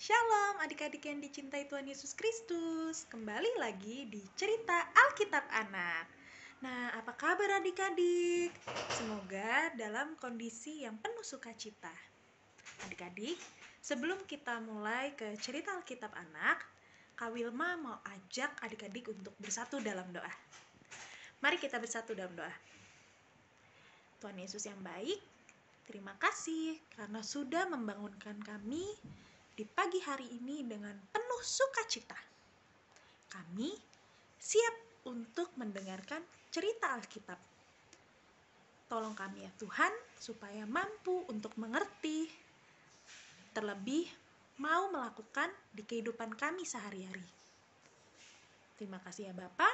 Shalom adik-adik yang dicintai Tuhan Yesus Kristus. Kembali lagi di cerita Alkitab Anak. Nah, apa kabar adik-adik? Semoga dalam kondisi yang penuh sukacita. Adik-adik, sebelum kita mulai ke cerita Alkitab Anak, Kak Wilma mau ajak adik-adik untuk bersatu dalam doa. Mari kita bersatu dalam doa. Tuhan Yesus yang baik, terima kasih karena sudah membangunkan kami di pagi hari ini dengan penuh sukacita. Kami siap untuk mendengarkan cerita Alkitab. Tolong kami ya Tuhan, supaya mampu untuk mengerti, terlebih mau melakukan di kehidupan kami sehari-hari. Terima kasih ya Bapa.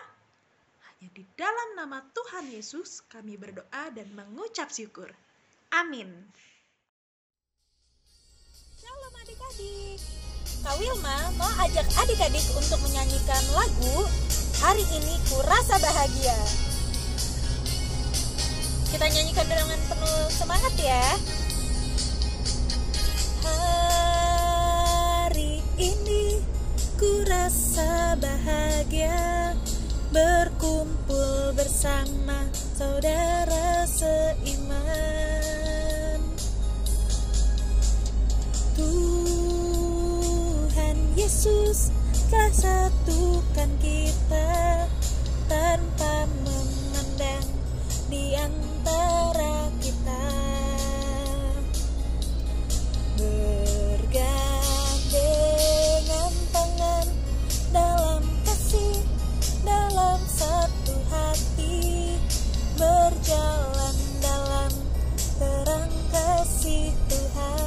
Hanya di dalam nama Tuhan Yesus kami berdoa dan mengucap syukur. Amin. Shalom adik-adik, Kak Wilma mau ajak adik-adik untuk menyanyikan lagu Hari Ini Ku Rasa Bahagia. Kita nyanyikan dengan penuh semangat ya. Hari ini ku rasa bahagia, berkumpul bersama saudara seiman. Tuhan Yesus telah satukan kita tanpa memandang di antara kita. Bergandengan tangan dalam kasih, dalam satu hati, berjalan dalam terang kasih Tuhan.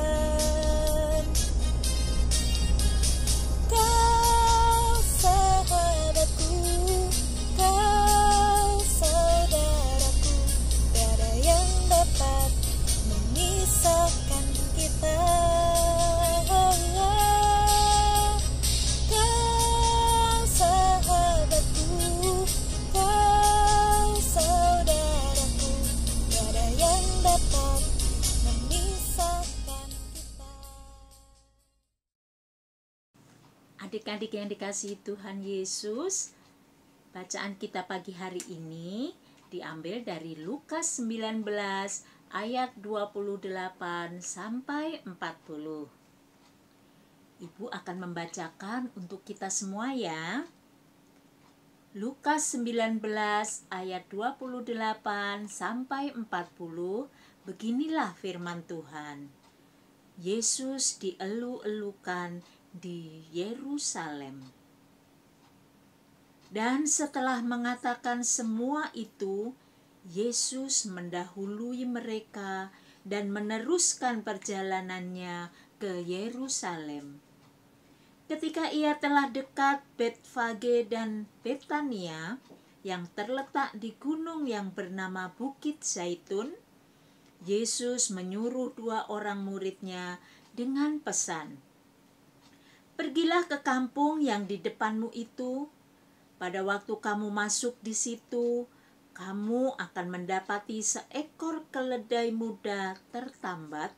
Kau sahabatku, kau saudaraku, tiada yang dapat memisahkan kita. Kau sahabatku, kau saudaraku, tiada yang dapat memisahkan kita. Adik-adik yang dikasihi Tuhan Yesus, bacaan kita pagi hari ini diambil dari Lukas 19 ayat 28 sampai 40. Ibu akan membacakan untuk kita semua ya. Lukas 19 ayat 28 sampai 40, beginilah firman Tuhan. Yesus dielu-elukan di Yerusalem. Dan setelah mengatakan semua itu, Yesus mendahului mereka dan meneruskan perjalanannya ke Yerusalem. Ketika ia telah dekat Betfage dan Betania yang terletak di gunung yang bernama Bukit Zaitun, Yesus menyuruh 2 orang muridnya dengan pesan, "Pergilah ke kampung yang di depanmu itu. Pada waktu kamu masuk di situ, kamu akan mendapati seekor keledai muda tertambat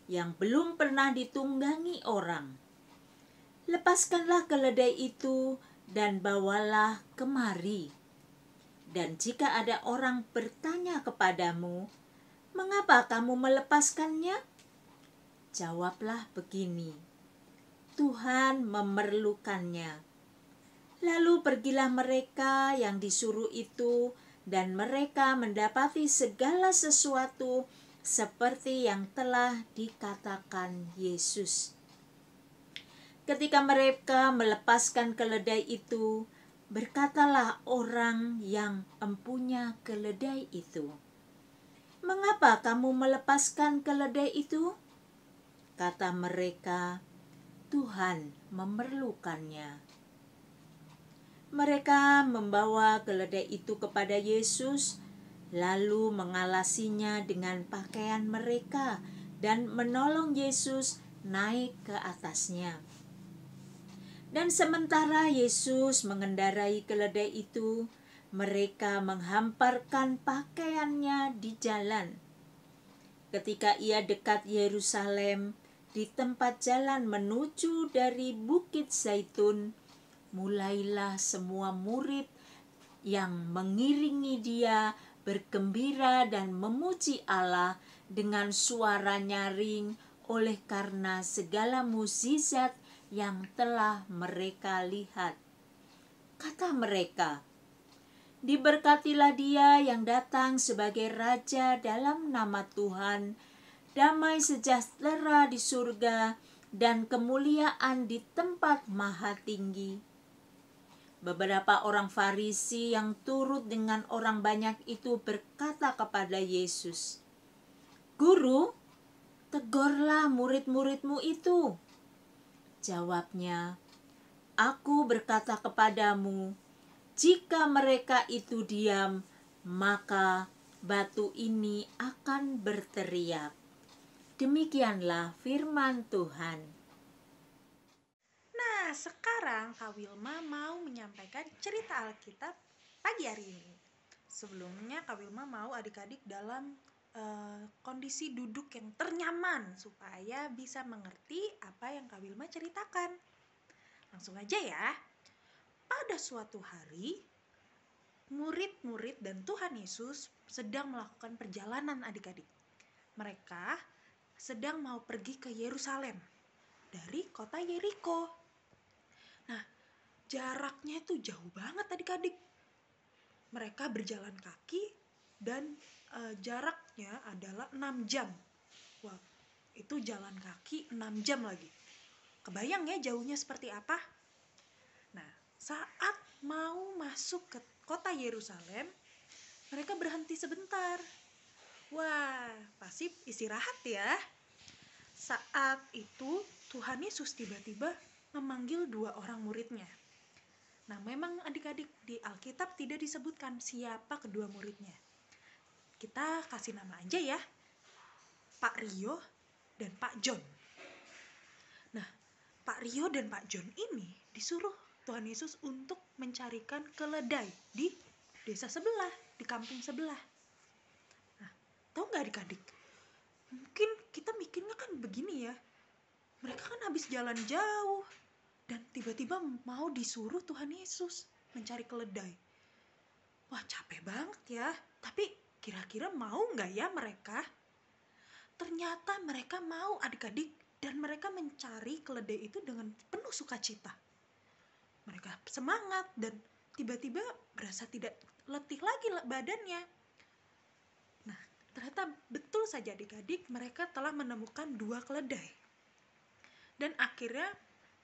yang belum pernah ditunggangi orang. Lepaskanlah keledai itu dan bawalah kemari. Dan jika ada orang bertanya kepadamu, 'Mengapa kamu melepaskannya?' Jawablah begini, 'Tuhan memerlukannya.' Lalu pergilah mereka yang disuruh itu, dan mereka mendapati segala sesuatu seperti yang telah dikatakan Yesus. Ketika mereka melepaskan keledai itu, berkatalah orang yang empunya keledai itu, 'Mengapa kamu melepaskan keledai itu?' Kata mereka, 'Tuhan memerlukannya.' Mereka membawa keledai itu kepada Yesus, lalu mengalasinya dengan pakaian mereka dan menolong Yesus naik ke atasnya. Dan sementara Yesus mengendarai keledai itu, mereka menghamparkan pakaiannya di jalan. Ketika ia dekat Yerusalem, di tempat jalan menuju dari Bukit Zaitun, mulailah semua murid yang mengiringi dia bergembira dan memuji Allah dengan suara nyaring oleh karena segala mukjizat yang telah mereka lihat. Kata mereka, "Diberkatilah dia yang datang sebagai Raja dalam nama Tuhan, damai sejahtera di surga dan kemuliaan di tempat maha tinggi." Beberapa orang Farisi yang turut dengan orang banyak itu berkata kepada Yesus, "Guru, tegurlah murid-muridmu itu." Jawabnya, "Aku berkata kepadamu, jika mereka itu diam, maka batu ini akan berteriak." Demikianlah firman Tuhan. Nah, sekarang Kak Wilma mau menyampaikan cerita Alkitab pagi hari ini. Sebelumnya Kak Wilma mau adik-adik dalam kondisi duduk yang ternyaman supaya bisa mengerti apa yang Kak Wilma ceritakan. Langsung aja ya. Pada suatu hari, murid-murid dan Tuhan Yesus sedang melakukan perjalanan adik-adik. Mereka sedang mau pergi ke Yerusalem dari kota Yeriko. Nah, jaraknya itu jauh banget adik-adik. Mereka berjalan kaki dan jaraknya adalah 6 jam. Wah, itu jalan kaki 6 jam lagi. Kebayang ya jauhnya seperti apa? Nah, saat mau masuk ke kota Yerusalem, mereka berhenti sebentar. Wah, pasti istirahat ya. Saat itu Tuhan Yesus tiba-tiba memanggil 2 orang muridnya. Nah, memang adik-adik di Alkitab tidak disebutkan siapa kedua muridnya. Kita kasih nama aja ya, Pak Rio dan Pak John. Nah, Pak Rio dan Pak John ini disuruh Tuhan Yesus untuk mencarikan keledai di desa sebelah, di kampung sebelah. Nah, tahu nggak adik-adik? Mungkin kita mikirnya kan begini ya, mereka kan habis jalan jauh dan tiba-tiba mau disuruh Tuhan Yesus mencari keledai. Wah, capek banget ya. Tapi kira-kira mau nggak ya mereka? Ternyata mereka mau adik-adik, dan mereka mencari keledai itu dengan penuh sukacita. Mereka semangat dan tiba-tiba berasa tidak letih lagi badannya. Nah, ternyata betul saja adik-adik, mereka telah menemukan 2 keledai. Dan akhirnya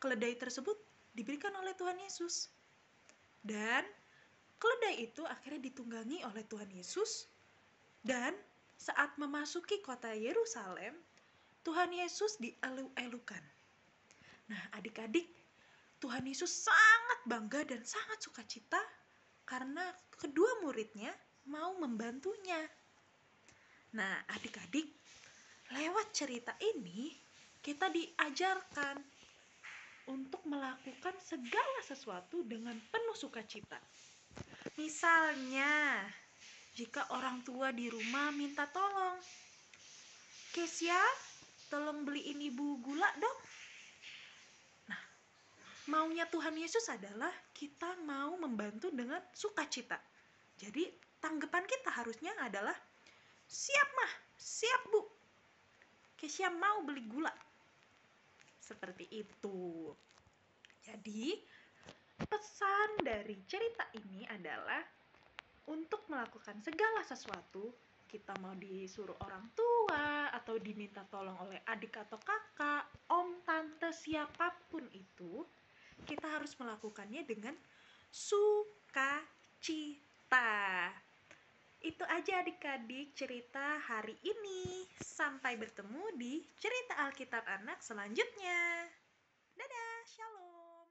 keledai tersebut diberikan oleh Tuhan Yesus. Dan keledai itu akhirnya ditunggangi oleh Tuhan Yesus. Dan saat memasuki kota Yerusalem, Tuhan Yesus dielu-elukan. Nah, adik-adik, Tuhan Yesus sangat bangga dan sangat sukacita karena kedua muridnya mau membantunya. Nah, adik-adik, lewat cerita ini kita diajarkan untuk melakukan segala sesuatu dengan penuh sukacita. Misalnya, jika orang tua di rumah minta tolong, "Kesia, tolong beliin ibu gula dong." Nah, maunya Tuhan Yesus adalah kita mau membantu dengan sukacita. Jadi tanggapan kita harusnya adalah, "Siap mah, siap bu, Kesia mau beli gula." Seperti itu. Jadi pesan dari cerita ini adalah untuk melakukan segala sesuatu, kita mau disuruh orang tua atau diminta tolong oleh adik atau kakak, om, tante, siapapun itu, kita harus melakukannya dengan sukacita. Itu aja adik-adik cerita hari ini. Sampai bertemu di cerita Alkitab Anak selanjutnya. Dadah, shalom.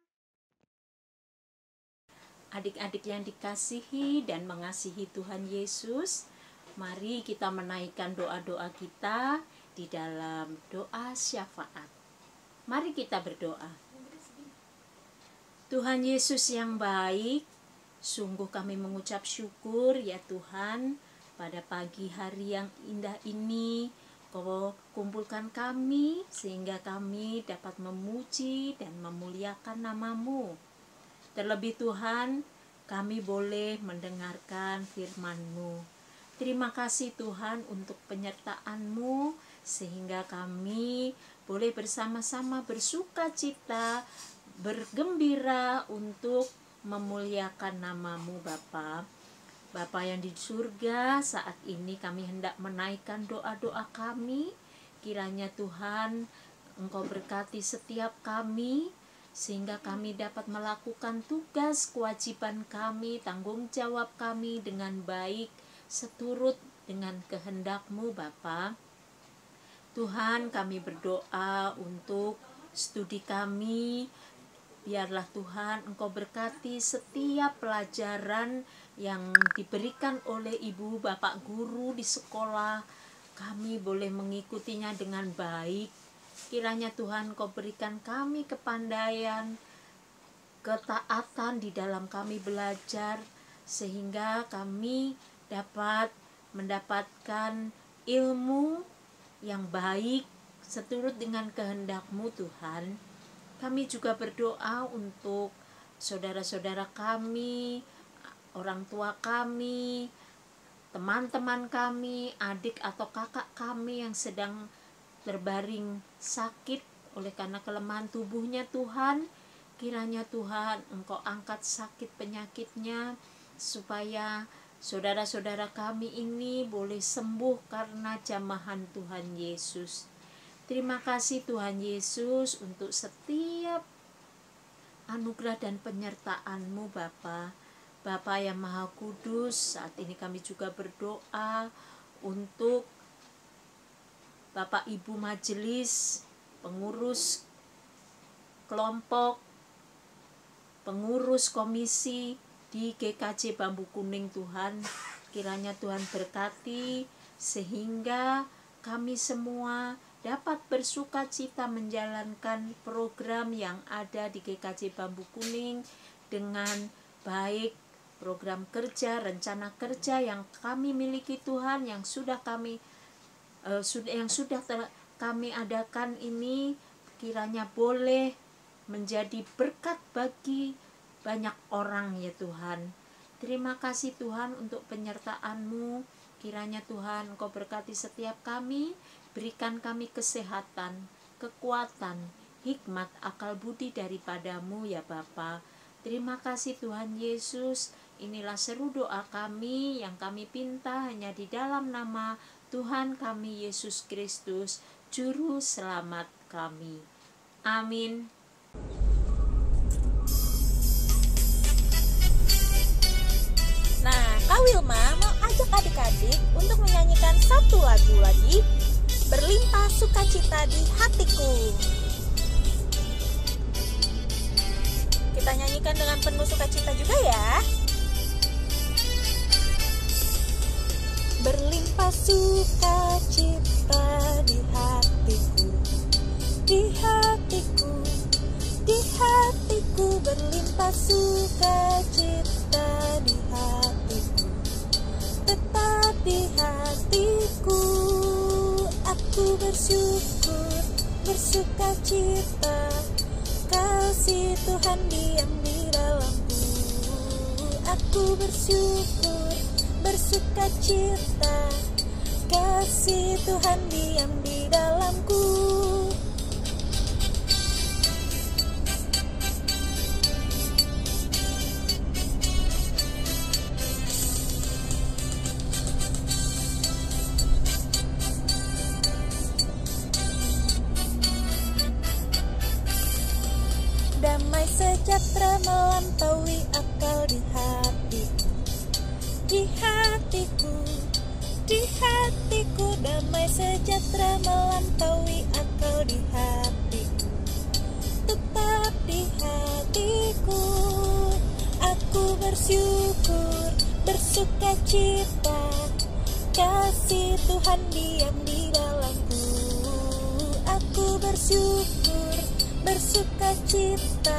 Adik-adik yang dikasihi dan mengasihi Tuhan Yesus, mari kita menaikkan doa-doa kita di dalam doa syafaat. Mari kita berdoa. Tuhan Yesus yang baik, sungguh kami mengucap syukur ya Tuhan, pada pagi hari yang indah ini Engkau kumpulkan kami sehingga kami dapat memuji dan memuliakan nama-Mu. Terlebih Tuhan, kami boleh mendengarkan firman-Mu. Terima kasih Tuhan untuk penyertaan-Mu sehingga kami boleh bersama-sama bersuka cita, bergembira untuk memuliakan nama-Mu Bapa. Bapa yang di surga, saat ini kami hendak menaikkan doa-doa kami. Kiranya Tuhan, Engkau berkati setiap kami, sehingga kami dapat melakukan tugas, kewajiban kami, tanggung jawab kami dengan baik, seturut dengan kehendak-Mu Bapa. Tuhan, kami berdoa untuk studi kami. Biarlah Tuhan Engkau berkati setiap pelajaran yang diberikan oleh ibu bapak guru di sekolah. Kami boleh mengikutinya dengan baik. Kiranya Tuhan Engkau berikan kami kepandaian, ketaatan di dalam kami belajar, sehingga kami dapat mendapatkan ilmu yang baik seturut dengan kehendak-Mu Tuhan. Kami juga berdoa untuk saudara-saudara kami, orang tua kami, teman-teman kami, adik atau kakak kami yang sedang terbaring sakit oleh karena kelemahan tubuhnya Tuhan. Kiranya Tuhan Engkau angkat sakit penyakitnya, supaya saudara-saudara kami ini boleh sembuh karena jamahan Tuhan Yesus. Terima kasih Tuhan Yesus untuk setiap anugerah dan penyertaan-Mu Bapa. Bapa yang Maha Kudus, saat ini kami juga berdoa untuk Bapak Ibu Majelis, pengurus kelompok, pengurus komisi di GKJ Bambu Kuning Tuhan. Kiranya Tuhan berkati sehingga kami semua dapat bersuka cita menjalankan program yang ada di GKJ Bambu Kuning dengan baik. Program kerja, rencana kerja yang kami miliki Tuhan, yang sudah kami kami adakan ini, kiranya boleh menjadi berkat bagi banyak orang ya Tuhan. Terima kasih Tuhan untuk penyertaan-Mu. Kiranya Tuhan Engkau berkati setiap kami, berikan kami kesehatan, kekuatan, hikmat, akal budi daripada-Mu ya Bapa. Terima kasih Tuhan Yesus. Inilah seru doa kami yang kami pinta hanya di dalam nama Tuhan kami Yesus Kristus, Juru Selamat kami. Amin. Nah, Kak Wilma mau ajak adik-adik untuk menyanyikan satu lagu lagi, Berlimpah Sukacita di Hatiku. Kita nyanyikan dengan penuh sukacita juga ya. Berlimpah sukacita di hatiku, di hatiku, di hatiku. Berlimpah sukacita di hatiku, tetap di hatiku. Aku bersyukur, bersukacita, kasih Tuhan diam di dalamku. Aku bersyukur, bersukacita, kasih Tuhan diam di dalamku. Damai sejahtera melampaui akal di hatiku, di hatiku, di hatiku. Damai sejahtera melampaui akal di hatiku, tetap di hatiku. Aku bersyukur, bersukacita, kasih Tuhan diam di dalamku. Aku bersyukur, bersukacita,